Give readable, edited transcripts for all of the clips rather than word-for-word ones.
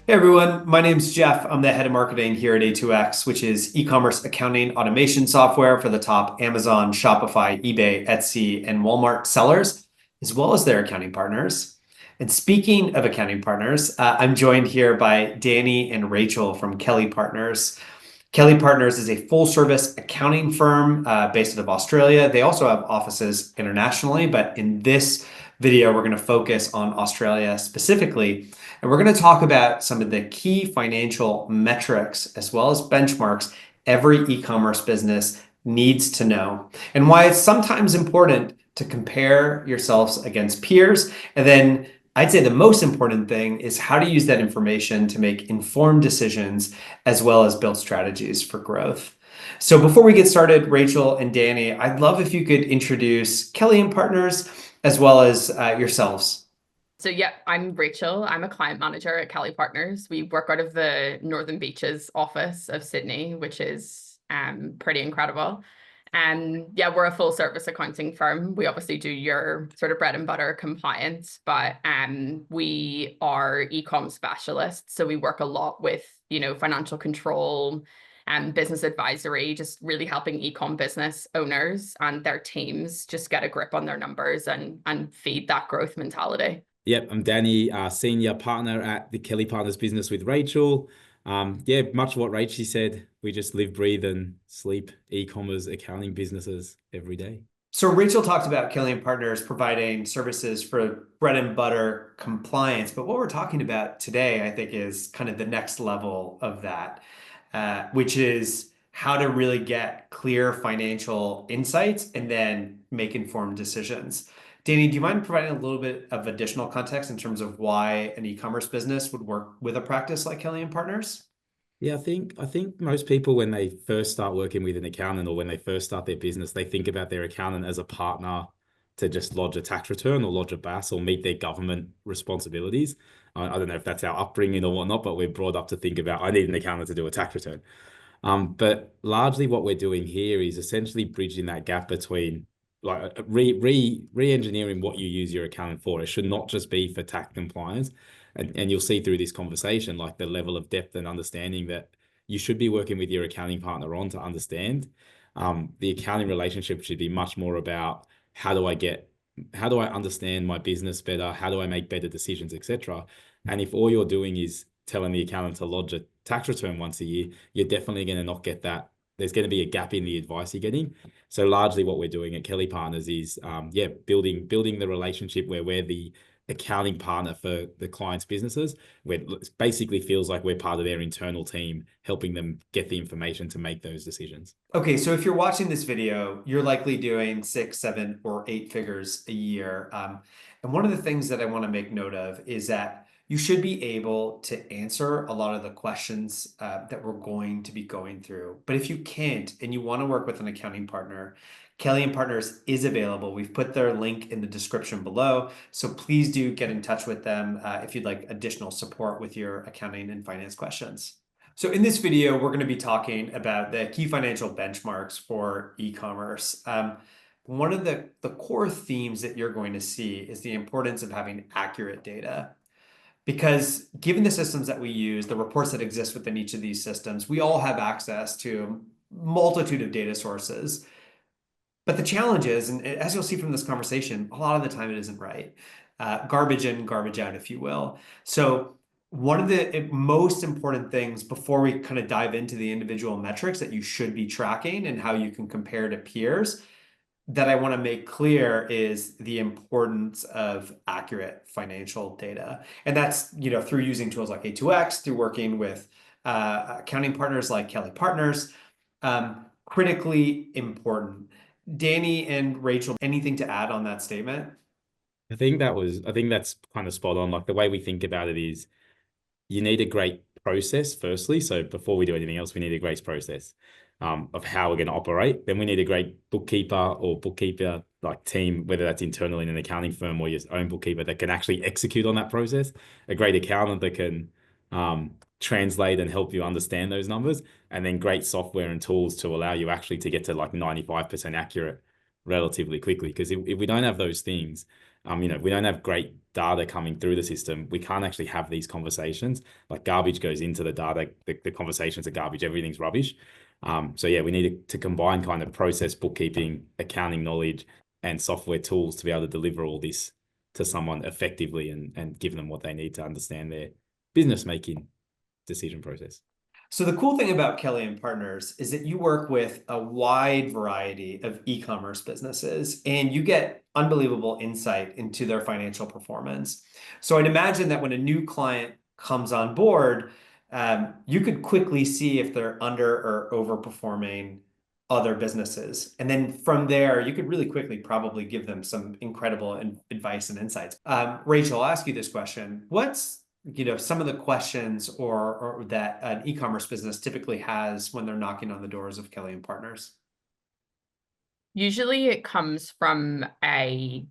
Hey everyone, my name's Jeff. I'm the head of marketing here at A2X, which is e-commerce accounting automation software for the top Amazon, Shopify, eBay, Etsy, and Walmart sellers, as well as their accounting partners. And speaking of accounting partners, I'm joined here by Danny and Rachel from Kelly+Partners. Kelly+Partners is a full service accounting firm based out of Australia. They also have offices internationally, but in this video, we're going to focus on Australia specifically. And we're going to talk about some of the key financial metrics as well as benchmarks every e-commerce business needs to know, and why it's sometimes important to compare yourselves against peers. And then I'd say the most important thing is how to use that information to make informed decisions as well as build strategies for growth. So before we get started, Rachel and Danny, I'd love if you could introduce Kelly+Partners as well as yourselves. So yeah, I'm Rachel. I'm a client manager at Kelly+Partners. We work out of the Northern Beaches office of Sydney, which is pretty incredible. And yeah, we're a full service accounting firm. We obviously do your sort of bread and butter compliance, but we are e-com specialists. So we work a lot with, financial control and business advisory, just really helping e-com business owners and their teams just get a grip on their numbers and feed that growth mentality. Yep, I'm Danny, senior partner at the Kelly+Partners business with Rachel. Yeah, much of what Rachel said. We just live, breathe, and sleep e-commerce accounting businesses every day. So Rachel talked about Kelly+Partners providing services for bread and butter compliance, but what we're talking about today, I think, is kind of the next level of that, which is how to really get clear financial insights and then make informed decisions. Danny, do you mind providing a little bit of additional context in terms of why an e-commerce business would work with a practice like Kelly+Partners? Yeah, I think most people, when they first start working with an accountant or when they first start their business, they think about their accountant as a partner to just lodge a tax return or lodge a BAS or meet their government responsibilities. I don't know if that's our upbringing or whatnot, but we're brought up to think about, I need an accountant to do a tax return. But largely what we're doing here is essentially bridging that gap between like re-engineering what you use your accountant for. It should not just be for tax compliance. And you'll see through this conversation, like the level of depth and understanding that you should be working with your accounting partner on to understand. The accounting relationship should be much more about how do I understand my business better? How do I make better decisions, etc. And if all you're doing is telling the accountant to lodge a tax return once a year, you're definitely going to not get that. There's going to be a gap in the advice you're getting. So largely what we're doing at Kelly+Partners is, building the relationship where we're the accounting partner for the client's businesses, where it basically feels like we're part of their internal team, helping them get the information to make those decisions. Okay, so if you're watching this video, you're likely doing 6, 7, or 8 figures a year. And one of the things that I want to make note of is that you should be able to answer a lot of the questions that we're going to be going through. But if you can't and you want to work with an accounting partner, Kelly+Partners is available. We've put their link in the description below. So please do get in touch with them if you'd like additional support with your accounting and finance questions. So in this video, we're going to be talking about the key financial benchmarks for e-commerce. One of the core themes that you're going to see is the importance of having accurate data. Because given the systems that we use, the reports that exist within each of these systems, we all have access to a multitude of data sources. But the challenge is, and as you'll see from this conversation, a lot of the time it isn't right. Garbage in, garbage out, if you will. So one of the most important things before we kind of dive into the individual metrics that you should be tracking and how you can compare to peers that I want to make clear is the importance of accurate financial data. And that's, through using tools like A2X, through working with accounting partners like Kelly+Partners, critically important. Danny and Rachel, anything to add on that statement? I think that's kind of spot on. Like the way we think about it is you need a great process firstly. So before we do anything else, we need a great process of how we're going to operate. Then we need a great bookkeeper like team, whether that's internally in an accounting firm or your own bookkeeper that can actually execute on that process. A great accountant that can translate and help you understand those numbers, and then great software and tools to allow you actually to get to like 95% accurate relatively quickly. Because if we don't have those things, We don't have great data coming through the system. We can't actually have these conversations. Like garbage goes into the data, the conversations are garbage, everything's rubbish. So yeah, we need to combine kind of process, bookkeeping, accounting knowledge, and software tools to be able to deliver all this to someone effectively and give them what they need to understand their business making decision process. So the cool thing about Kelly+Partners is that you work with a wide variety of e-commerce businesses and you get unbelievable insight into their financial performance. So I'd imagine that when a new client comes on board, you could quickly see if they're under or overperforming other businesses. And then from there, you could really quickly probably give them some incredible advice and insights. Rachel, I'll ask you this question. What's some of the questions or that an e-commerce business typically has when they're knocking on the doors of Kelly+Partners? Usually it comes from a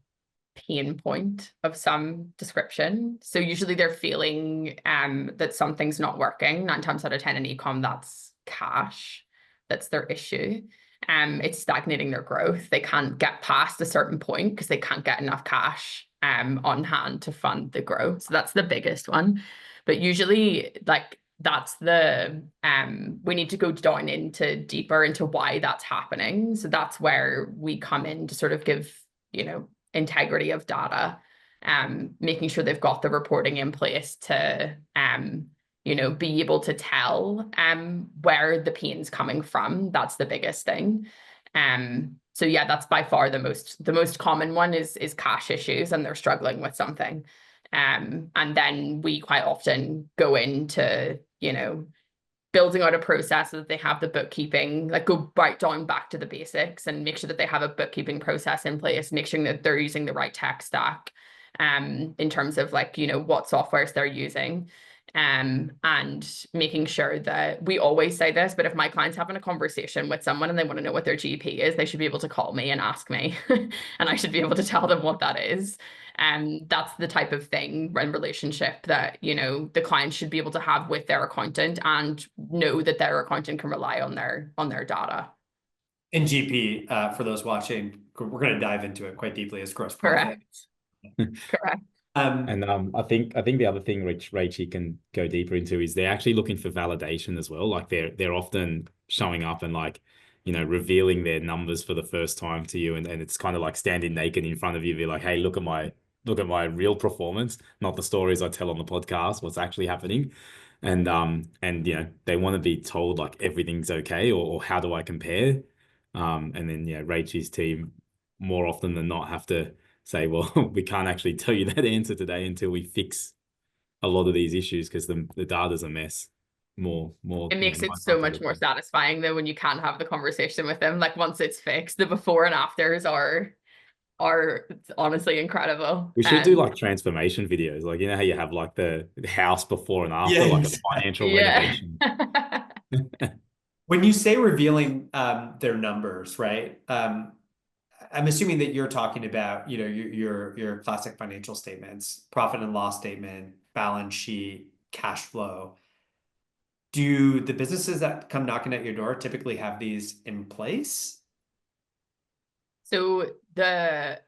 pain point of some description. So usually they're feeling that something's not working. 9 times out of 10 in e-com, that's cash. That's their issue. It's stagnating their growth. They can't get past a certain point because they can't get enough cash on hand to fund the growth. So that's the biggest one. But usually that's the we need to go down deeper into why that's happening. So that's where we come in to sort of give, integrity of data, making sure they've got the reporting in place to be able to tell where the pain's coming from. That's the biggest thing. So yeah, that's by far the most common one is cash issues, and they're struggling with something. And then we quite often go into, building out a process so that they have the bookkeeping, go right down back to the basics and make sure that they have a bookkeeping process in place, make sure that they're using the right tech stack in terms of what softwares they're using. And making sure that we always say this, but if my client's having a conversation with someone and they want to know what their GP is, they should be able to call me and ask me, and I should be able to tell them what that is. And that's the type of thing and relationship that, the client should be able to have with their accountant and know that their accountant can rely on their data. And GP, for those watching, we're going to dive into it quite deeply as gross profit. Correct. And I think the other thing which Rachel can go deeper into is they're actually looking for validation as well. Like they're often showing up and revealing their numbers for the first time to you, and it's kind of like standing naked in front of you, be like, hey, look at my real performance, not the stories I tell on the podcast, what's actually happening. And they want to be told everything's okay, or how do I compare? And then Rachel's team more often than not have to say, well, we can't actually tell you that answer today until we fix a lot of these issues because the data's a mess. It makes it so much more satisfying though when you can have the conversation with them. Once it's fixed, the before and afters are honestly incredible. We should do transformation videos, how you have the house before and after, a financial renovation. When you say revealing their numbers, right? I'm assuming that you're talking about, your classic financial statements, profit and loss statement, balance sheet, cash flow. Do the businesses that come knocking at your door typically have these in place? So because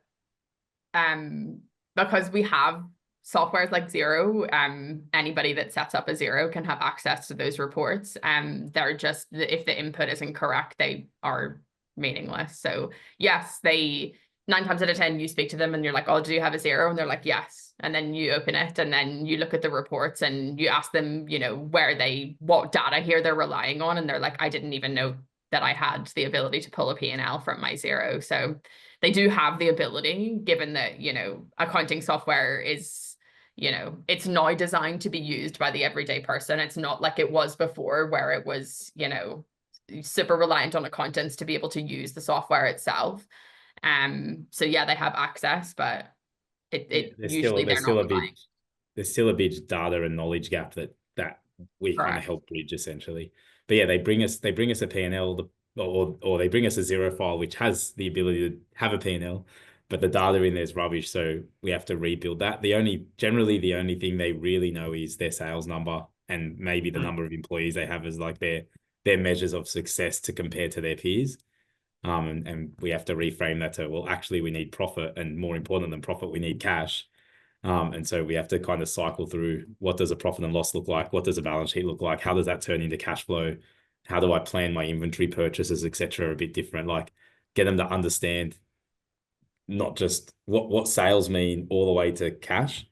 we have softwares like Xero, anybody that sets up a Xero can have access to those reports. They're just, if the input isn't correct, they are meaningless. So yes, 9 times out of 10 you speak to them and you're like, oh, do you have a Xero? And they're like, yes. And then you open it and then you look at the reports and you ask them, what data here they're relying on, and they're like, I didn't even know that I had the ability to pull a P&L from my Xero. So they do have the ability, given that accounting software is, it's now designed to be used by the everyday person. It's not like it was before where it was super reliant on accountants to be able to use the software itself. So yeah, they have access, but there's still a big data and knowledge gap that we kind of help bridge essentially. But yeah, they bring us a P&L, or they bring us a Xero file which has the ability to have a P&L, but the data in there is rubbish, so we have to rebuild that. Generally the only thing they really know is their sales number and maybe the number of employees they have as their measures of success to compare to their peers. And we have to reframe that to, well, actually we need profit, and more important than profit, we need cash. And so we have to kind of cycle through, what does a profit and loss look like? What does a balance sheet look like? How does that turn into cash flow? How do I plan my inventory purchases, etc., a bit different? Like, get them to understand not just what sales mean all the way to cash.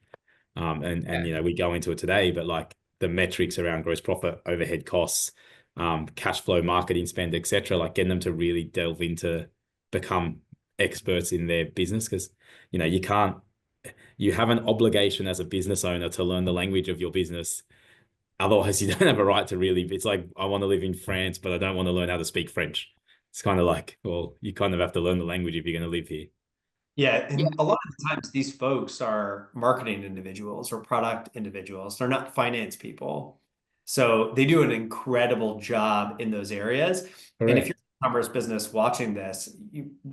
And you know, we go into it today, but like the metrics around gross profit, overhead costs, cash flow, marketing spend, etc., like getting them to really delve into, become experts in their business. Because you know, you have an obligation as a business owner to learn the language of your business. Otherwise, you don't have a right to really. It's like, I want to live in France, but I don't want to learn how to speak French. It's kind of like, well, you kind of have to learn the language if you're going to live here. Yeah, Yeah. and a lot of the times these folks are marketing individuals or product individuals. They're not finance people. So they do an incredible job in those areas. And if you're Correct. a e-commerce business watching this,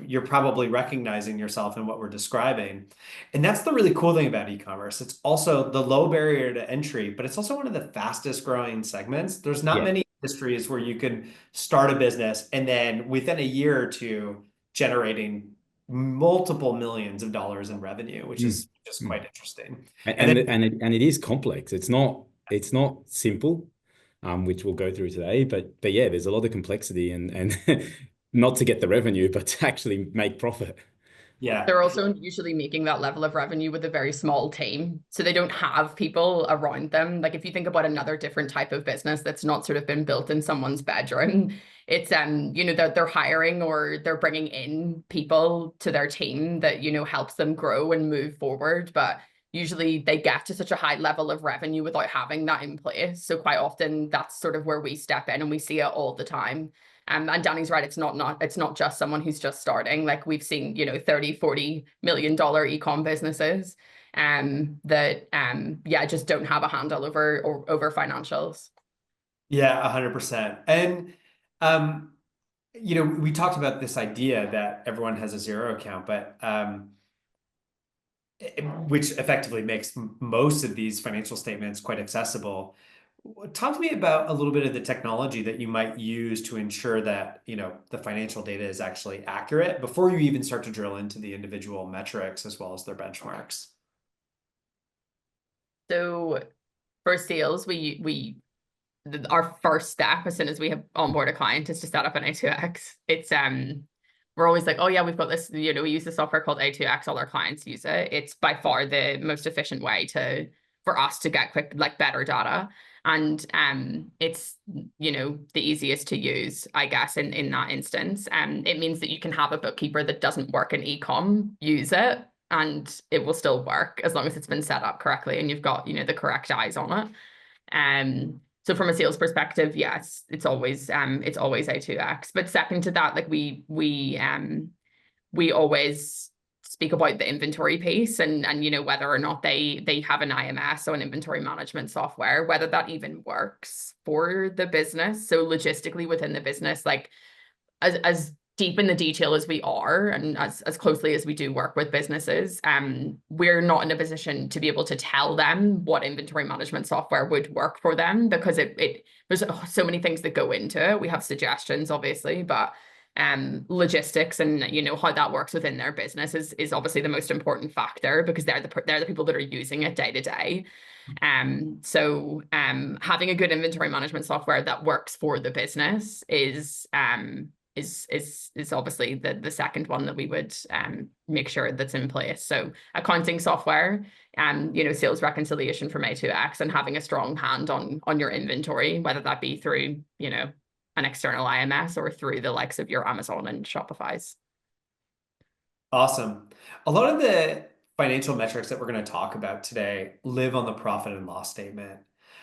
you're probably recognizing yourself in what we're describing. And that's the really cool thing about e-commerce. It's also the low barrier to entry, but it's also one of the fastest growing segments. There's not Yeah. many industries where you can start a business and then within a year or two generating multiple millions of dollars in revenue, which Mm. is just Mm. quite interesting. And And then, it is complex. It's not simple, which we'll go through today. But yeah, there's a lot of complexity, and not to get the revenue, but to actually make profit. yeah, They're also usually making that level of revenue with a very small team. So they don't have people around them. Like if you think about another different type of business that's not sort of been built in someone's bedroom, it's you know, they're hiring or they're bringing in people to their team that, you know, helps them grow and move forward. But usually they get to such a high level of revenue without having that in place. So quite often that's sort of where we step in, and we see it all the time. And Danny's right, it's not just someone who's just starting. Like we've seen, you know, 30-40 million dollar ecom businesses that yeah, just don't have a handle over financials. yeah, 100%. And you know, we talked about this idea that everyone has a zero account, but which effectively makes most of these financial statements quite accessible. Talk to me about a little bit of the technology that you might use to ensure that, you know, the financial data is actually accurate before you even start to drill into the individual metrics as well as their benchmarks. So for sales, our first step as soon as we have onboard a client is to set up an A2X. It's we're always like, oh yeah, we've got this, you know, we use the software called A2X, all our clients use it. It's by far the most efficient way for us to get quick, like better data. And it's, you know, the easiest to use, I guess, in that instance. It means that you can have a bookkeeper that doesn't work in ecom use it, and it will still work as long as it's been set up correctly and you've got, you know, the correct eyes on it. So from a sales perspective, yes, it's always A2X. But second to that, like we always speak about the inventory piece, and you know, whether or not they have an IMS, so an inventory management software, whether that even works for the business. So logistically within the business, like as deep in the detail as we are, and as closely as we do work with businesses, we're not in a position to be able to tell them what inventory management software would work for them, because there's so many things that go into it. We have suggestions, obviously, but logistics and, you know, how that works within their business is obviously the most important factor, because they're the people that are using it day to day. So having a good inventory management software that works for the business is obviously the second one that we would make sure that's in place. So accounting software, you know, sales reconciliation from A2X, and having a strong hand on your inventory, whether that be through, you know, an external IMS or through the likes of your Amazon and Shopify's. Awesome. A lot of the financial metrics that we're going to talk about today live on the profit and loss statement.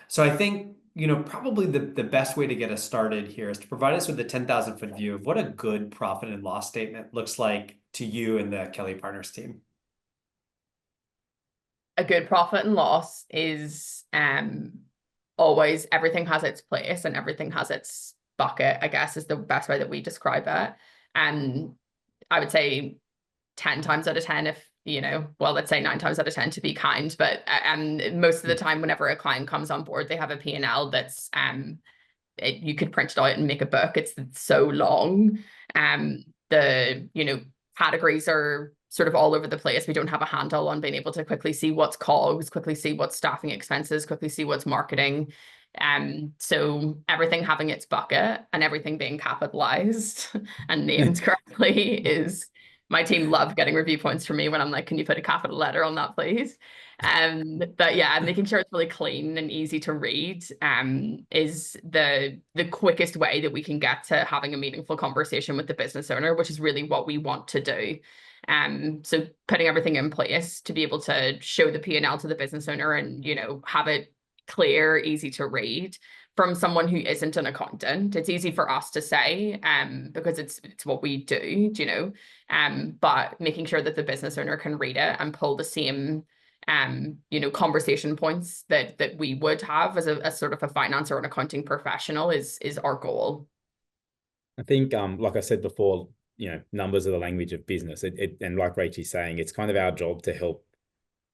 So I think, you know, probably the best way to get us started here is to provide us with a 10,000-foot view of what a good profit and loss statement looks like to you and the Kelly+Partners team. A good profit and loss is always, everything has its place and everything has its bucket, I guess, is the best way that we describe it. And I would say 10 times out of 10, if, you know, well, let's say 9 times out of 10 to be kind, but most of the time, whenever a client comes on board, they have a P&L that's you could print it out and make a book. It's so long. the, categories are sort of all over the place. We don't have a handle on being able to quickly see what's COGS, quickly see what's staffing expenses, quickly see what's marketing. So everything having its bucket and everything being capitalized and named correctly is, my team love getting review points from me when I'm like, can you put a capital letter on that, please? But yeah, making sure it's really clean and easy to read is the quickest way that we can get to having a meaningful conversation with the business owner, which is really what we want to do. So putting everything in place to be able to show the P&L to the business owner and, have it clear, easy to read from someone who isn't an accountant. It's easy for us to say, because it's what we do, but making sure that the business owner can read it and pull the same conversation points that we would have as a sort of a finance or an accounting professional is our goal. I think, like I said before, numbers are the language of business. And like Rachel's saying, it's kind of our job to help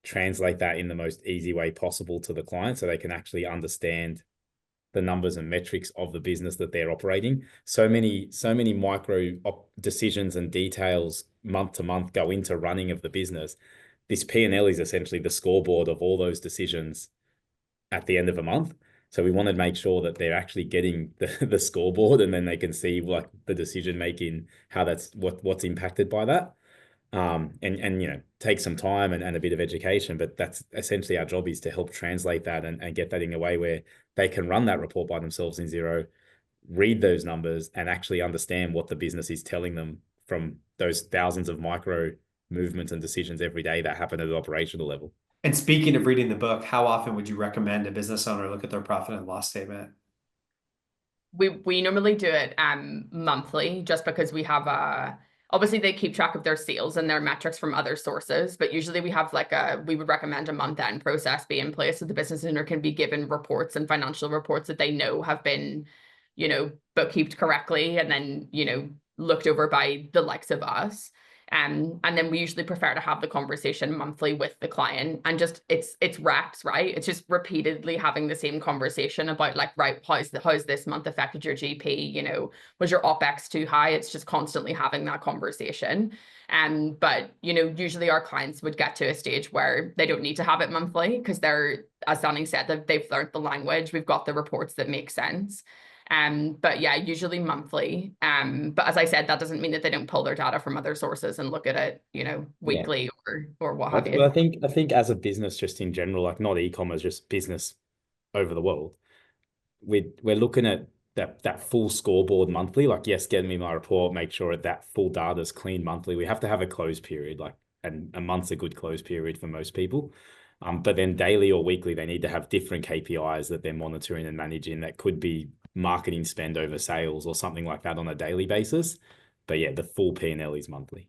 translate that in the most easy way possible to the client so they can actually understand the numbers and metrics of the business that they're operating. So many micro decisions and details month to month go into running of the business. This P&L is essentially the scoreboard of all those decisions at the end of a month. So we want to make sure that they're actually getting the scoreboard, and then they can see like the decision making, how that's what's impacted by that. And take some time and a bit of education, but that's essentially our job, is to help translate that and get that in a way where they can run that report by themselves in Xero, read those numbers, and actually understand what the business is telling them from those thousands of micro movements and decisions every day that happen at an operational level. And speaking of reading the book, how often would you recommend a business owner look at their profit and loss statement? We normally do it monthly, just because we have obviously they keep track of their sales and their metrics from other sources, but usually we have we would recommend a month-end process be in place so the business owner can be given reports and financial reports that they know have been, bookkeeped correctly and then, looked over by the likes of us. And then we usually prefer to have the conversation monthly with the client, and just it's reps, right? It's just repeatedly having the same conversation about like, right, how's this month affected your GP? Was your OpEx too high? It's just constantly having that conversation. But usually our clients would get to a stage where they don't need to have it monthly because they're, as Danny said, that they've learned the language. We've got the reports that make sense. But yeah, usually monthly. But as I said, that doesn't mean that they don't pull their data from other sources and look at it, weekly or what have you. I think as a business, just in general, like not e-commerce, just business over the world, we're looking at that full scoreboard monthly. Like, yes, get me my report, make sure that full data is clean monthly. We have to have a close period, and a month's a good close period for most people. But then daily or weekly, they need to have different KPIs that they're monitoring and managing. That could be marketing spend over sales or something like that on a daily basis. But yeah, the full P&L is monthly.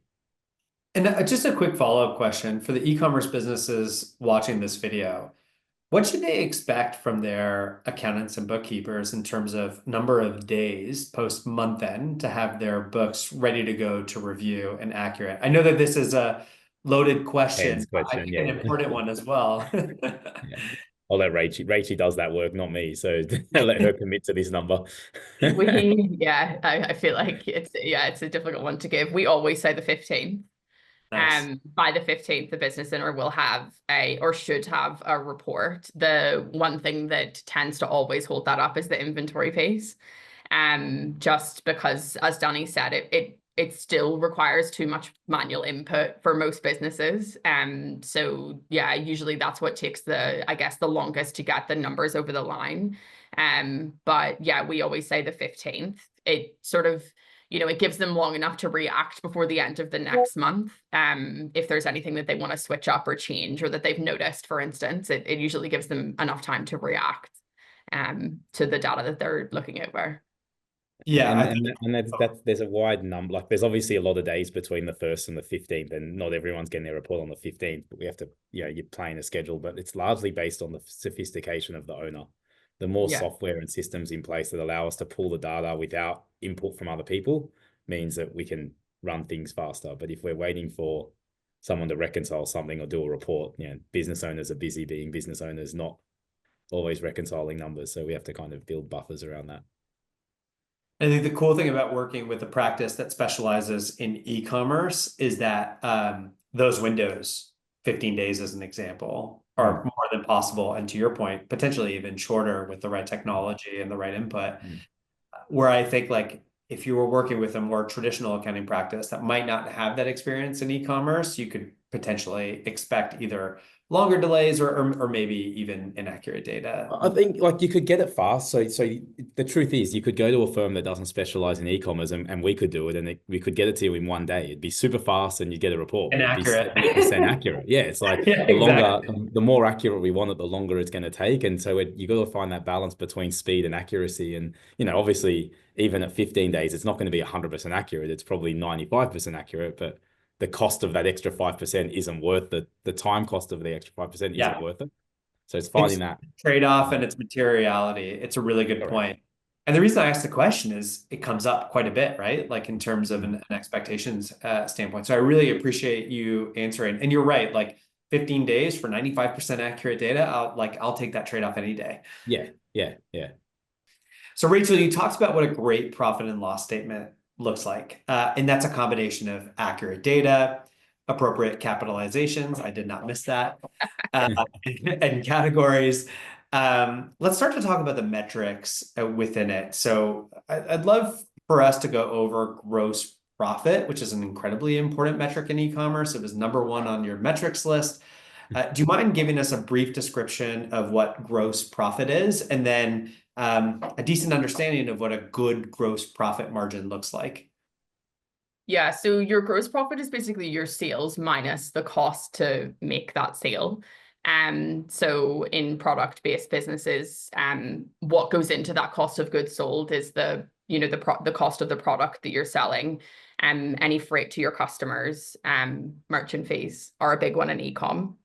And just a quick follow-up question for the e-commerce businesses watching this video. What should they expect from their accountants and bookkeepers in terms of number of days post month end to have their books ready to go to review and accurate? I know that this is a loaded question, but I think an important one as well. Yeah. I'll let Rachel. Rachel does that work, not me. So I'll let her commit to this number. I feel like it's a difficult one to give. We always say the 15th. Nice. By the 15th, the business owner will have or should have a report. The one thing that tends to always hold that up is the inventory piece. Just because, as Danny said, it still requires too much manual input for most businesses. So yeah, usually that's what takes the longest to get the numbers over the line. But yeah, we always say the 15th. It sort of, it gives them long enough to react before the end of the next month. If there's anything that they want to switch up or change, or that they've noticed, for instance, it usually gives them enough time to react to the data that they're looking over. Yeah, and that's there's a wide number. Like, there's obviously a lot of days between the 1st and the 15th, and not everyone's getting their report on the 15th. But we have to, you're playing a schedule, but it's largely based on the sophistication of the owner. The more software and systems in place that allow us to pull the data without input from other people means that we can run things faster. But if we're waiting for someone to reconcile something or do a report, business owners are busy being business owners, not always reconciling numbers. So we have to kind of build buffers around that. I think the cool thing about working with a practice that specializes in e-commerce is that those windows, 15 days as an example, are more than possible. And to your point, potentially even shorter with the right technology and the right input. Where I think like if you were working with a more traditional accounting practice that might not have that experience in e-commerce, you could potentially expect either longer delays or maybe even inaccurate data. I think like you could get it fast. So the truth is you could go to a firm that doesn't specialize in e-commerce and we could do it and we could get it to you in one day. It'd be super fast and you get a report, but it'd be Inaccurate. 70% accurate. Yeah, it's like Yeah, the longer, exactly. the more accurate we want it, the longer it's going to take. And so you got to find that balance between speed and accuracy. And, obviously even at 15 days, it's not going to be 100% accurate. It's probably 95% accurate, but the cost of that extra 5% isn't worth the time cost of the extra 5% isn't Yeah. worth it. So it's It's finding that. trade-off and its materiality. It's a really good Correct. point. And the reason I asked the question is it comes up quite a bit, right? Like in terms of an expectations standpoint. So I really appreciate you answering. And you're right, like 15 days for 95% accurate data, I'll take that trade-off any day. Yeah. So Rachel, you talked about what a great profit and loss statement looks like. And that's a combination of accurate data, appropriate capitalizations. I did not miss that. And categories. Let's start to talk about the metrics within it. So I'd love for us to go over gross profit, which is an incredibly important metric in e-commerce. It was number one on your metrics list. Do you mind giving us a brief description of what gross profit is, and then a decent understanding of what a good gross profit margin looks like? Yeah, so your gross profit is basically your sales minus the cost to make that sale. So in product-based businesses, what goes into that cost of goods sold is the cost of the product that you're selling, any freight to your customers, merchant fees are a big one in e-com.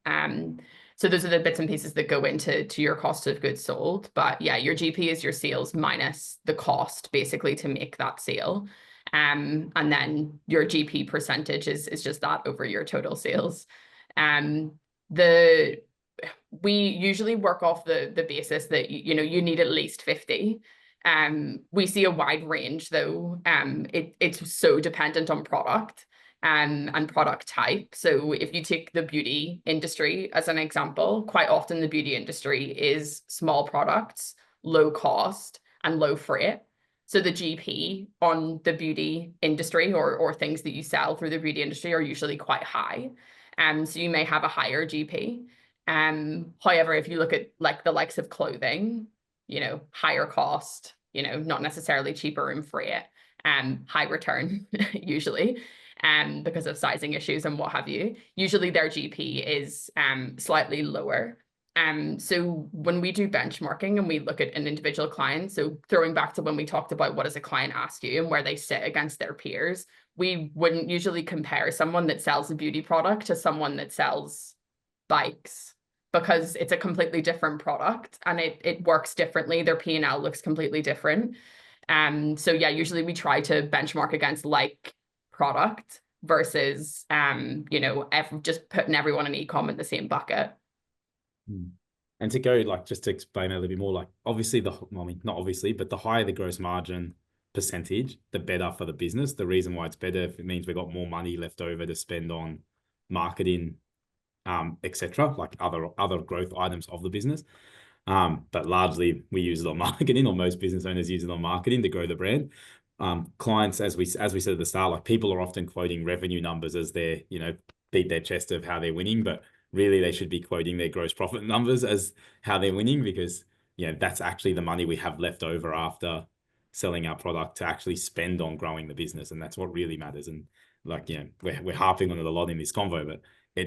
So those are the bits and pieces that go into your cost of goods sold. But yeah, your GP is your sales minus the cost basically to make that sale. And then your GP percentage is just that over your total sales. We usually work off the basis that you need at least 50. We see a wide range though. It's so dependent on product and product type. So if you take the beauty industry as an example, quite often the beauty industry is small products, low cost, and low freight. So the GP on the beauty industry or things that you sell through the beauty industry are usually quite high. So you may have a higher GP. However, if you look at like the likes of clothing, higher cost, not necessarily cheaper in freight, high return usually, because of sizing issues and what have you. Usually their GP is slightly lower. So when we do benchmarking and we look at an individual client, so throwing back to when we talked about what does a client ask you and where they sit against their peers, we wouldn't usually compare someone that sells a beauty product to someone that sells bikes, because it's a completely different product and it works differently. Their P&L looks completely different. So yeah, usually we try to benchmark against like product versus, just putting everyone in e-com in the same bucket. And to go like just to explain a little bit more, like obviously not obviously, but the higher the gross margin percentage, the better for the business. The reason why it's better, if it means we got more money left over to spend on marketing, etc., like other growth items of the business. But largely we use it on marketing, or most business owners use it on marketing to grow the brand. Clients, as we said at the start, like people are often quoting revenue numbers as their, beat their chest of how they're winning, but really they should be quoting their gross profit numbers as how they're winning, because that's actually the money we have left over after selling our product to actually spend on growing the business. And that's what really matters. And like, we're harping on it a lot in this convo, but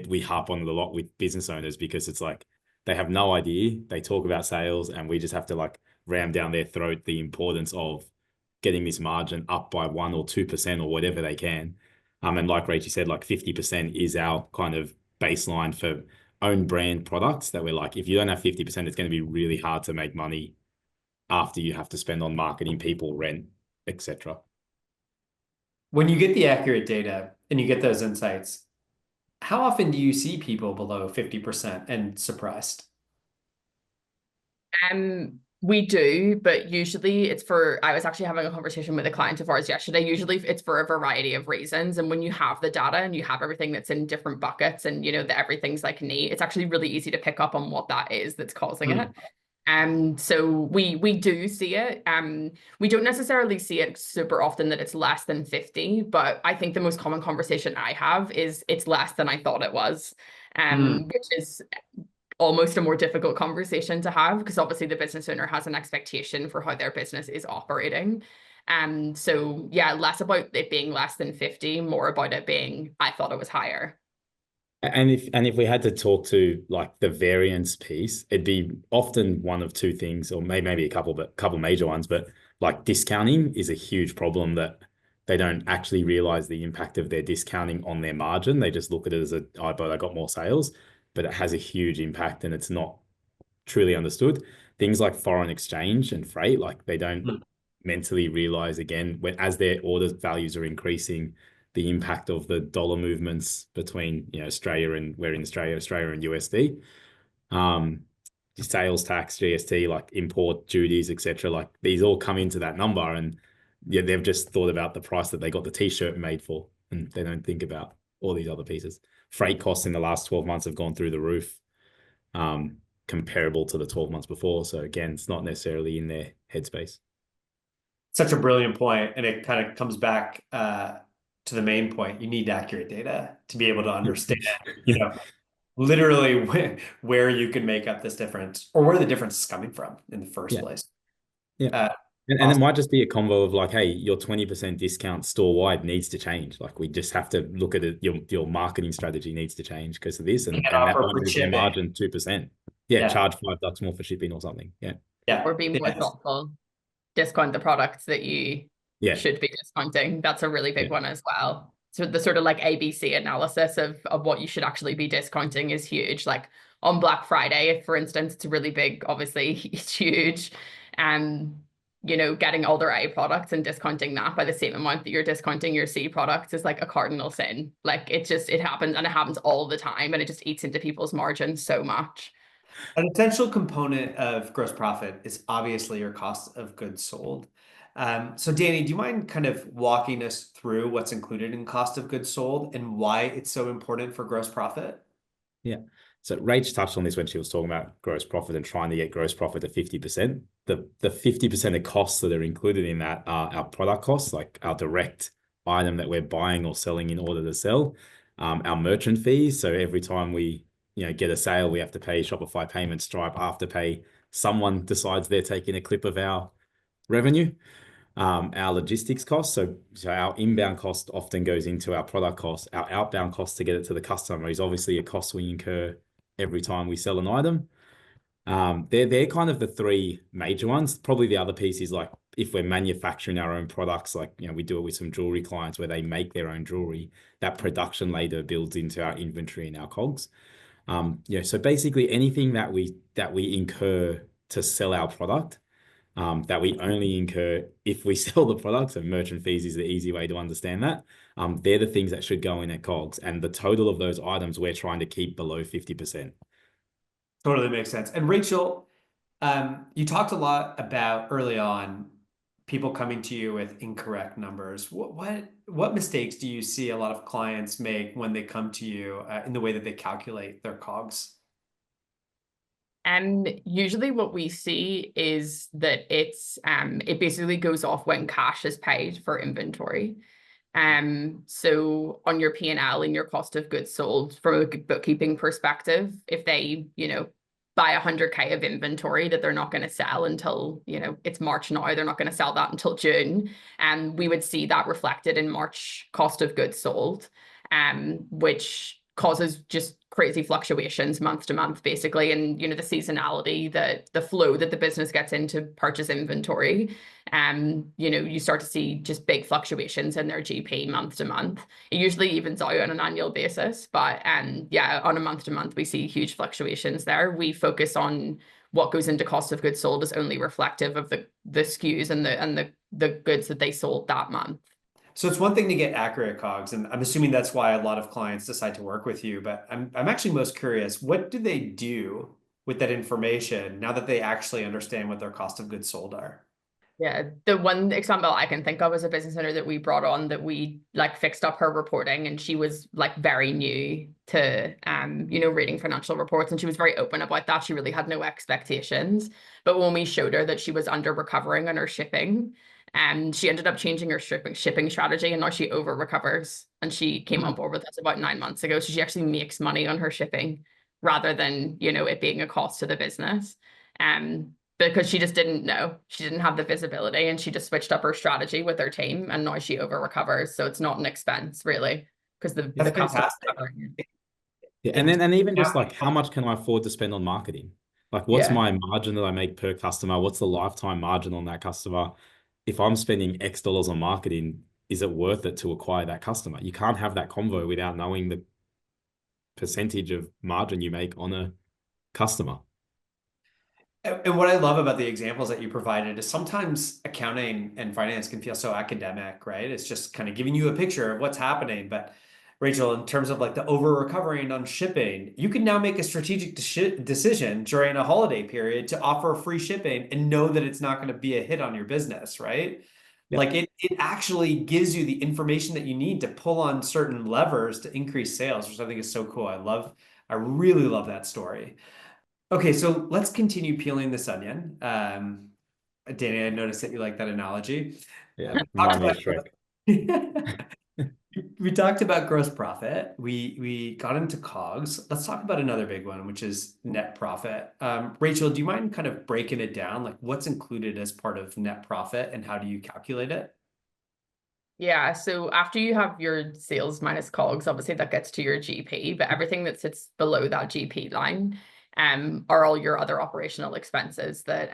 we harp on it a lot with business owners, because it's like they have no idea. They talk about sales and we just have to like ram down their throat the importance of getting this margin up by 1 or 2% or whatever they can. And like Rachel said, like 50% is our kind of baseline for own brand products, that we're like, if you don't have 50%, it's going to be really hard to make money after you have to spend on marketing, people, rent, etc. When you get the accurate data and you get those insights, how often do you see people below 50% and suppressed? We do, but usually it's for, I was actually having a conversation with a client of ours yesterday. Usually it's for a variety of reasons. And when you have the data and you have everything that's in different buckets and, you know, that everything's like neat, it's actually really easy to pick up on what that is that's causing it. So we do see it. We don't necessarily see it super often that it's less than 50, but I think the most common conversation I have is it's less than I thought it was, which is almost a more difficult conversation to have because obviously the business owner has an expectation for how their business is operating. So yeah, less about it being less than 50, more about it being, I thought it was higher. And if we had to talk to like the variance piece, it'd be often one of two things, or maybe a couple, but a couple major ones. But like discounting is a huge problem that they don't actually realize the impact of their discounting on their margin. They just look at it as oh, but I got more sales, but it has a huge impact and it's not truly understood. Things like foreign exchange and freight, like they don't mentally realize again when as their order values are increasing, the impact of the dollar movements between Australia and we're in Australia and USD, sales tax, GST, like import duties, etc. Like these all come into that number, and yeah, they've just thought about the price that they got the t-shirt made for, and they don't think about all these other pieces. Freight costs in the last 12 months have gone through the roof, comparable to the 12 months before. So again, it's not necessarily in their headspace. Such a brilliant point, and it kind of comes back to the main point. You need accurate data to be able to understand, literally where you can make up this difference or where the difference is coming from in the first place. Yeah. And it might just be a combo of like, hey, your 20% discount store wide needs to change. Like we just have to look at it. Your marketing strategy needs to change because of this, and that might move their margin 2%. Yeah, charge $5 more for shipping or something. Yeah. Or be more thoughtful. Discount the products that you should be discounting. That's a really big one as well. So the sort of like ABC analysis of what you should actually be discounting is huge. Like on Black Friday, for instance, it's really big, obviously it's huge. Getting all their A products and discounting that by the same amount that you're discounting your C products is like a cardinal sin. Like it happens, and it happens all the time, and it just eats into people's margins so much. An essential component of gross profit is obviously your cost of goods sold. So Danny, do you mind kind of walking us through what's included in cost of goods sold and why it's so important for gross profit? Yeah. So Rach touched on this when she was talking about gross profit and trying to get gross profit to 50%. The 50% of costs that are included in that are our product costs, like our direct item that we're buying or selling in order to sell, our merchant fees. So every time we get a sale, we have to pay Shopify Payments, Stripe, Afterpay. Someone decides they're taking a clip of our revenue. Our logistics costs. So our inbound cost often goes into our product cost. Our outbound cost to get it to the customer is obviously a cost we incur every time we sell an item. They're kind of the three major ones. Probably the other piece is like if we're manufacturing our own products, like we do it with some jewelry clients where they make their own jewelry, that production later builds into our inventory and our COGS. So basically anything that we incur to sell our product, that we only incur if we sell the product. So merchant fees is the easy way to understand that. They're the things that should go in at COGS, and the total of those items we're trying to keep below 50%. Totally makes sense. And Rachel, you talked a lot about early on people coming to you with incorrect numbers. What mistakes do you see a lot of clients make when they come to you in the way that they calculate their COGS? Usually what we see is that it basically goes off when cash is paid for inventory. So on your P&L and your cost of goods sold from a bookkeeping perspective, if they, buy 100K of inventory that they're not going to sell until, it's March now, they're not going to sell that until June. And we would see that reflected in March cost of goods sold, which causes just crazy fluctuations month to month, basically. And, the seasonality, the flow that the business gets into purchase inventory, you start to see just big fluctuations in their GP month to month. It usually evens out on an annual basis, but on a month to month, we see huge fluctuations there. We focus on what goes into cost of goods sold is only reflective of the SKUs and the goods that they sold that month. So it's one thing to get accurate COGS, and I'm assuming that's why a lot of clients decide to work with you, but I'm actually most curious, what do they do with that information now that they actually understand what their cost of goods sold are? Yeah, the one example I can think of is a business owner that we brought on that we like fixed up her reporting, and she was like very new to reading financial reports, and she was very open about that. She really had no expectations. But when we showed her that she was under recovering on her shipping, she ended up changing her shipping strategy, and now she over recovers. And she came on board with us about 9 months ago. So she actually makes money on her shipping rather than, it being a cost to the business. Because she just didn't know. She didn't have the visibility, and she just switched up her strategy with her team, and now she over recovers. So it's not an expense really, because the That's customer's fantastic. covering it. Yeah, And and even just now, like how much can I afford to spend on marketing? Like what's Yeah. my margin that I make per customer? What's the lifetime margin on that customer? If I'm spending X dollars on marketing, is it worth it to acquire that customer? You can't have that convo without knowing the percentage of margin you make on a customer. and what I love about the examples that you provided is sometimes accounting and finance can feel so academic, right? It's just kind of giving you a picture of what's happening. But Rachel, in terms of like the over recovering on shipping, you can now make a strategic decision during a holiday period to offer free shipping and know that it's not going to be a hit on your business, right? Yeah. Like it actually gives you the information that you need to pull on certain levers to increase sales, which I think is so cool. I really love that story. Okay, so let's continue peeling this onion. Danny, I noticed that you like that analogy. Yeah. We talked Remind me of Shrek. about we talked about gross profit. We got into COGS. Let's talk about another big one, which is net profit. Rachel, do you mind kind of breaking it down? Like what's included as part of net profit and how do you calculate it? Yeah, so after you have your sales minus COGS, obviously that gets to your GP, but everything that sits below that GP line are all your other operational expenses that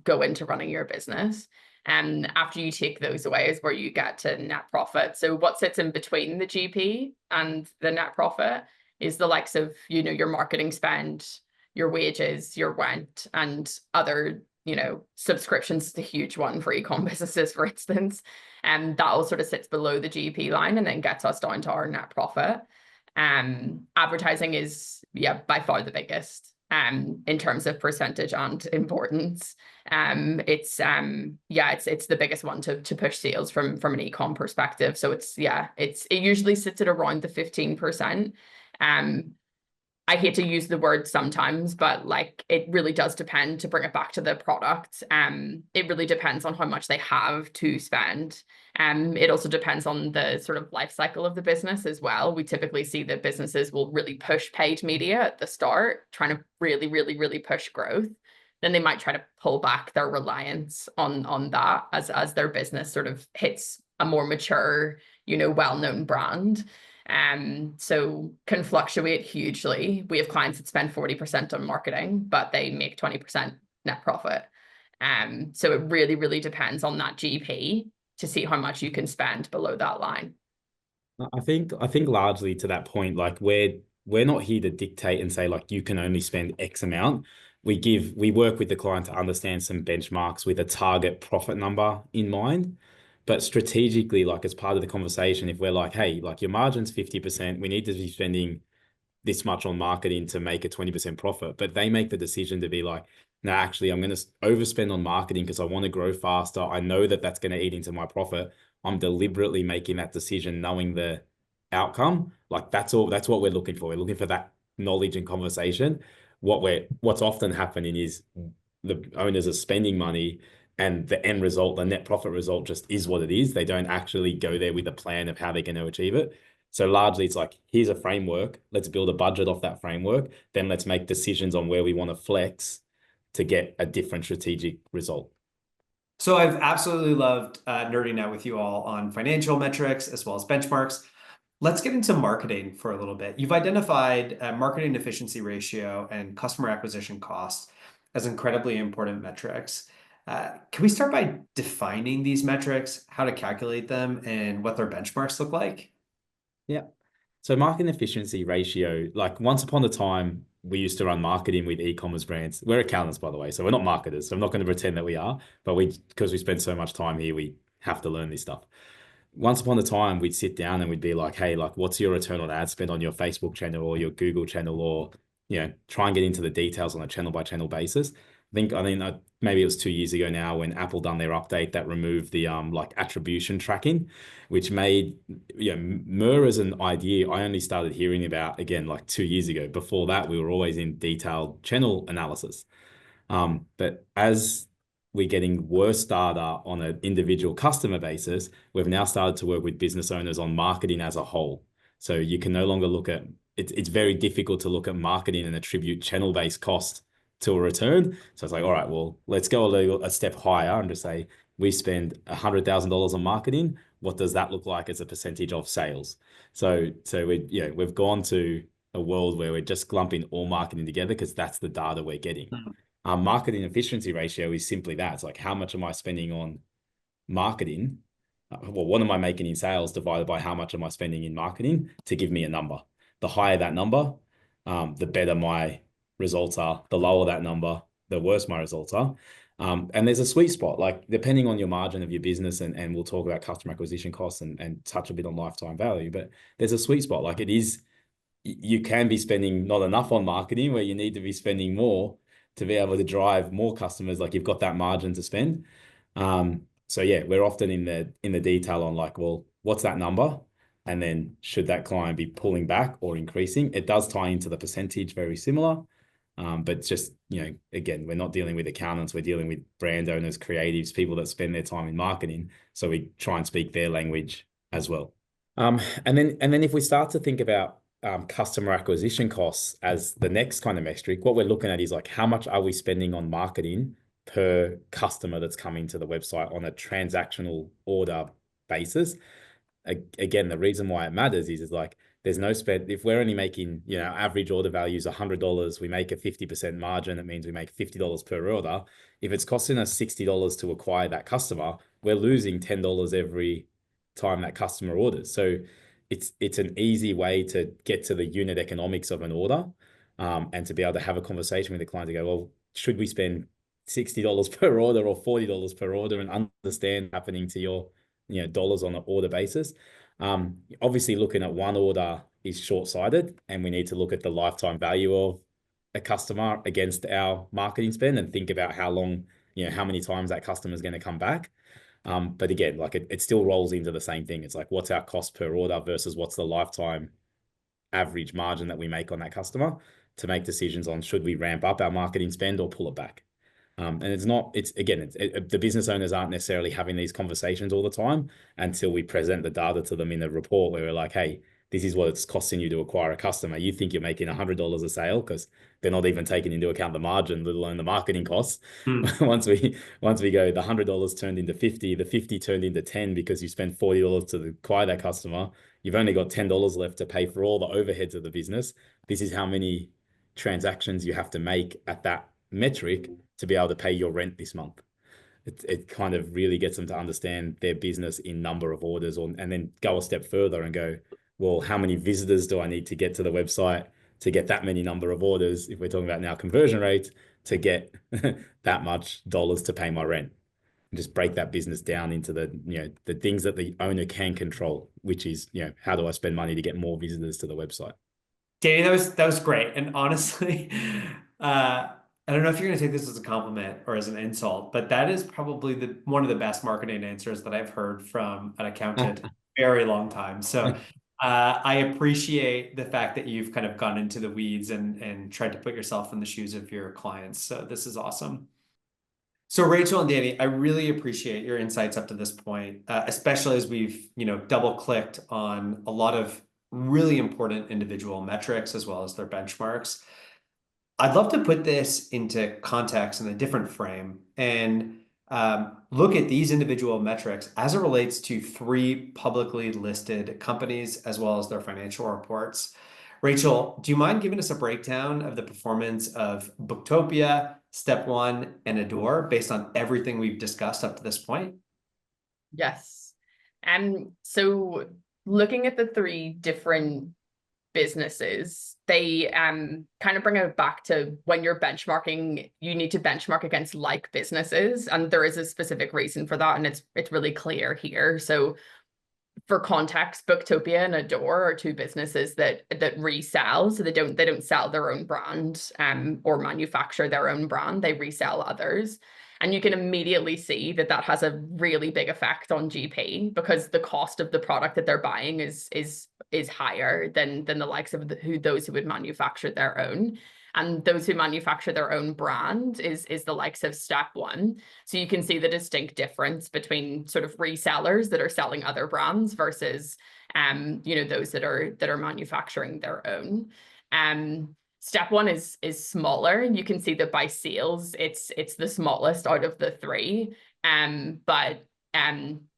go into running your business. And after you take those away is where you get to net profit. So what sits in between the GP and the net profit is the likes of, your marketing spend, your wages, your rent, and other, subscriptions is a huge one for ecom businesses, for instance. And that all sort of sits below the GP line and then gets us down to our net profit. Advertising is, by far the biggest in terms of percentage and importance. It's the biggest one to push sales from an ecom perspective. So it usually sits at around the 15%. I hate to use the word sometimes, but like it really does depend, to bring it back to the product. It really depends on how much they have to spend. It also depends on the sort of life cycle of the business as well. We typically see that businesses will really push paid media at the start, trying to really, really, really push growth. Then they might try to pull back their reliance on that as their business sort of hits a more mature, well-known brand. So can fluctuate hugely. We have clients that spend 40% on marketing, but they make 20% net profit. So it really, really depends on that GP to see how much you can spend below that line. I think largely to that point, like we're not here to dictate and say like you can only spend X amount. We work with the client to understand some benchmarks with a target profit number in mind. But strategically, like as part of the conversation, if we're like, hey, like your margin's 50%, we need to be spending this much on marketing to make a 20% profit. But they make the decision to be like, no, actually, I'm going to overspend on marketing because I want to grow faster. I know that that's going to eat into my profit. I'm deliberately making that decision, knowing the outcome. Like that's all, that's what we're looking for. We're looking for that knowledge and conversation. What's often happening is the owners are spending money and the end result, the net profit result just is what it is. They don't actually go there with a plan of how they're going to achieve it. So largely it's like, here's a framework. Let's build a budget off that framework. Then let's make decisions on where we want to flex to get a different strategic result. So I've absolutely loved nerding out with you all on financial metrics as well as benchmarks. Let's get into marketing for a little bit. You've identified marketing efficiency ratio and customer acquisition costs as incredibly important metrics. Can we start by defining these metrics, how to calculate them, and what their benchmarks look like? Yeah. So marketing efficiency ratio, like once upon a time, we used to run marketing with e-commerce brands. We're accountants, by the way, so we're not marketers. So I'm not going to pretend that we are, but because we spend so much time here, we have to learn this stuff. Once upon a time, we'd sit down and we'd be like, hey, like, what's your return on ad spend on your Facebook channel or your Google channel or try and get into the details on a channel by channel basis. I mean, maybe it was 2 years ago now when Apple done their update that removed the like attribution tracking, which made MER as an idea. I only started hearing about again like 2 years ago. Before that, we were always in detailed channel analysis. But as we're getting worse data on an individual customer basis, we've now started to work with business owners on marketing as a whole. So you can no longer look at it's very difficult to look at marketing and attribute channel-based cost to a return. So it's like, all right, well, let's go a step higher and just say we spend $100,000 on marketing. What does that look like as a percentage of sales? So we've gone to a world where we're just clumping all marketing together because that's the data we're getting. Our marketing efficiency ratio is simply that. It's like, how much am I spending on marketing? Well, what am I making in sales divided by how much am I spending in marketing to give me a number? The higher that number, the better my results are. The lower that number, the worse my results are. And there's a sweet spot, like depending on your margin of your business, and we'll talk about customer acquisition costs and touch a bit on lifetime value, but there's a sweet spot. Like you can be spending not enough on marketing where you need to be spending more to be able to drive more customers. Like you've got that margin to spend. So yeah, we're often in the detail on like, well, what's that number? And then should that client be pulling back or increasing? It does tie into the percentage very similar. But just, again, we're not dealing with accountants, we're dealing with brand owners, creatives, people that spend their time in marketing. So we try and speak their language as well. And then if we start to think about customer acquisition costs as the next kind of metric, what we're looking at is like, how much are we spending on marketing per customer that's coming to the website on a transactional order basis? Again, the reason why it matters is like, there's no spend. If we're only making, average order value is $100, we make a 50% margin. It means we make $50 per order. If it's costing us $60 to acquire that customer, we're losing $10 every time that customer orders. So it's an easy way to get to the unit economics of an order, and to be able to have a conversation with the client to go, well, should we spend $60 per order or $40 per order, and understand happening to your dollars on an order basis. Obviously looking at one order is short-sighted, and we need to look at the lifetime value of a customer against our marketing spend and think about how long, how many times that customer is going to come back. But again, like it still rolls into the same thing. It's like, what's our cost per order versus what's the lifetime average margin that we make on that customer, to make decisions on should we ramp up our marketing spend or pull it back. And the business owners aren't necessarily having these conversations all the time until we present the data to them in a report where we're like, hey, this is what it's costing you to acquire a customer. You think you're making $100 a sale because they're not even taking into account the margin, let alone the marketing costs. Once we go, the $100 turned into 50, the 50 turned into 10 because you spent $40 to acquire that customer. You've only got $10 left to pay for all the overheads of the business. This is how many transactions you have to make at that metric to be able to pay your rent this month. It kind of really gets them to understand their business in number of orders, and then go a step further and go, well, how many visitors do I need to get to the website to get that many number of orders? If we're talking about now conversion rates, to get that much dollars to pay my rent, and just break that business down into the things that the owner can control, which is, how do I spend money to get more visitors to the website? Danny, that was great. And honestly, I don't know if you're going to take this as a compliment or as an insult, but that is probably one of the best marketing answers that I've heard from an accountant in a very long time. So I appreciate the fact that you've kind of gone into the weeds and tried to put yourself in the shoes of your clients. So this is awesome. So Rachel and Danny, I really appreciate your insights up to this point, especially as we've double clicked on a lot of really important individual metrics as well as their benchmarks. I'd love to put this into context in a different frame and look at these individual metrics as it relates to 3 publicly listed companies as well as their financial reports. Rachel, do you mind giving us a breakdown of the performance of Booktopia, Step One, and Adore based on everything we've discussed up to this point? Yes. So looking at the 3 different businesses, they kind of bring it back to when you're benchmarking, you need to benchmark against like businesses, and there is a specific reason for that, and it's really clear here. So For context, Booktopia and Adore are two businesses that resell. So they don't sell their own brand or manufacture their own brand. They resell others. And you can immediately see that has a really big effect on GP, because the cost of the product that they're buying is higher than the likes of those who would manufacture their own. And those who manufacture their own brand is the likes of Step One. So you can see the distinct difference between sort of resellers that are selling other brands versus those that are manufacturing their own. Step One is smaller. You can see that by sales, it's the smallest out of the three. But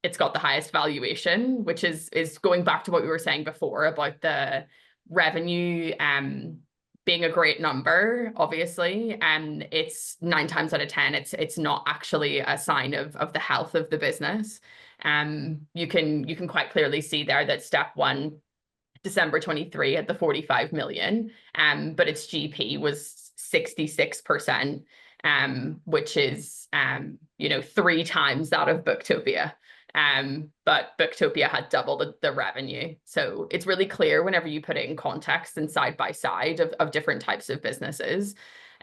it's got the highest valuation, which is going back to what we were saying before about the revenue being a great number, obviously. And it's 9 times out of 10, it's not actually a sign of the health of the business. You can quite clearly see there that Step One, December 23 at the 45 million, but its GP was 66%, which is 3 times that of Booktopia. But Booktopia had double the revenue. So it's really clear whenever you put it in context and side by side of different types of businesses,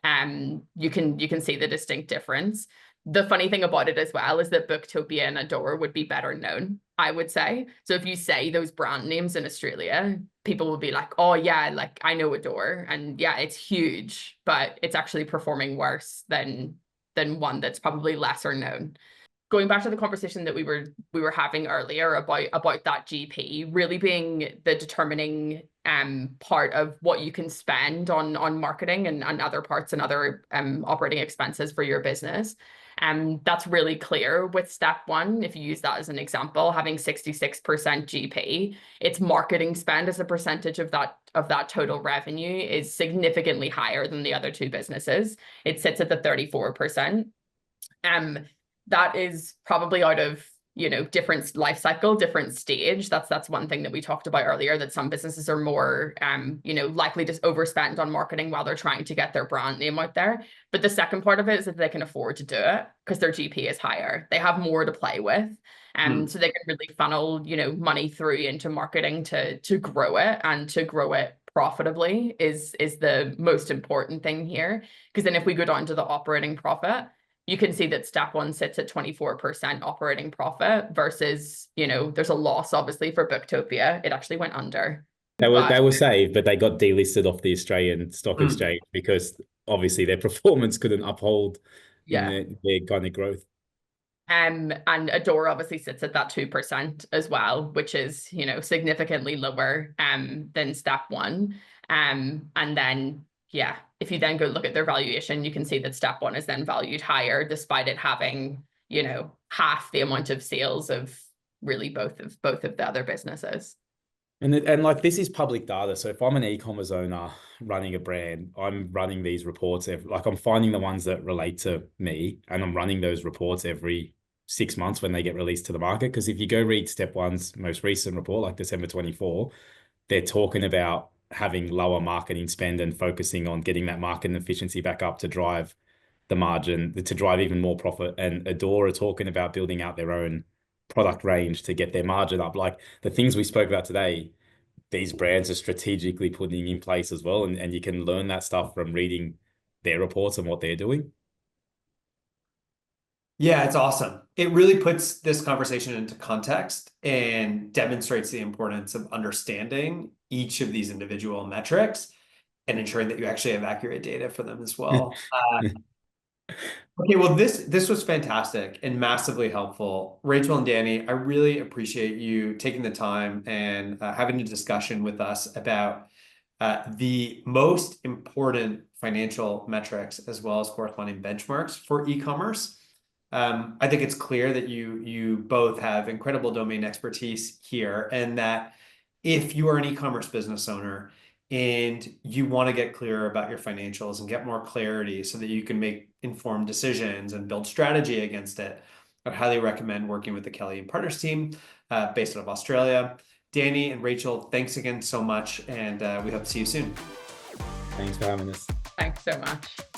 you can see the distinct difference. The funny thing about it as well is that Booktopia and Adore would be better known, I would say. So if you say those brand names in Australia, people will be like, oh yeah, like I know Adore, and yeah, it's huge, but it's actually performing worse than one that's probably lesser known. Going back to the conversation that we were having earlier about that GP really being the determining part of what you can spend on marketing and other parts and other operating expenses for your business. That's really clear with Step One. If you use that as an example, having 66% GP, its marketing spend as a percentage of that total revenue is significantly higher than the other two businesses. It sits at the 34%. That is probably out of different life cycle, different stage. That's one thing that we talked about earlier, that some businesses are more likely to overspend on marketing while they're trying to get their brand name out there. But the second part of it is that they can afford to do it because their GP is higher. They have more to play with. So they can really funnel money through into marketing to grow it, and to grow it profitably is the most important thing here. Because then if we go down to the operating profit, you can see that Step One sits at 24% operating profit versus, there's a loss obviously for Booktopia. It actually went under. They were saved, but they got delisted off the Australian Stock Exchange because obviously their performance couldn't uphold in their kind of growth. And Adore obviously sits at that 2% as well, which is, significantly lower than Step One. And then, if you then go look at their valuation, you can see that Step One is then valued higher, despite it having, half the amount of sales of really both of the other businesses. And like, this is public data. So if I'm an e-commerce owner running a brand, I'm running these reports. I'm finding the ones that relate to me, and I'm running those reports every 6 months when they get released to the market. Because if you go read Step One's most recent report, like December 24, they're talking about having lower marketing spend and focusing on getting that marketing efficiency back up to drive the margin, to drive even more profit. And Adore are talking about building out their own product range to get their margin up. Like the things we spoke about today, these brands are strategically putting in place as well. And you can learn that stuff from reading their reports and what they're doing. Yeah, it's awesome. It really puts this conversation into context and demonstrates the importance of understanding each of these individual metrics and ensuring that you actually have accurate data for them as well. Okay, well, this was fantastic and massively helpful. Rachel and Danny, I really appreciate you taking the time and having a discussion with us about the most important financial metrics as well as corresponding benchmarks for e-commerce. I think it's clear that you both have incredible domain expertise here, and that if you are an e-commerce business owner and you want to get clearer about your financials and get more clarity so that you can make informed decisions and build strategy against it, I highly recommend working with the Kelly+Partners team based out of Australia. Danny and Rachel, thanks again so much, and we hope to see you soon. Thanks for having us. Thanks so much.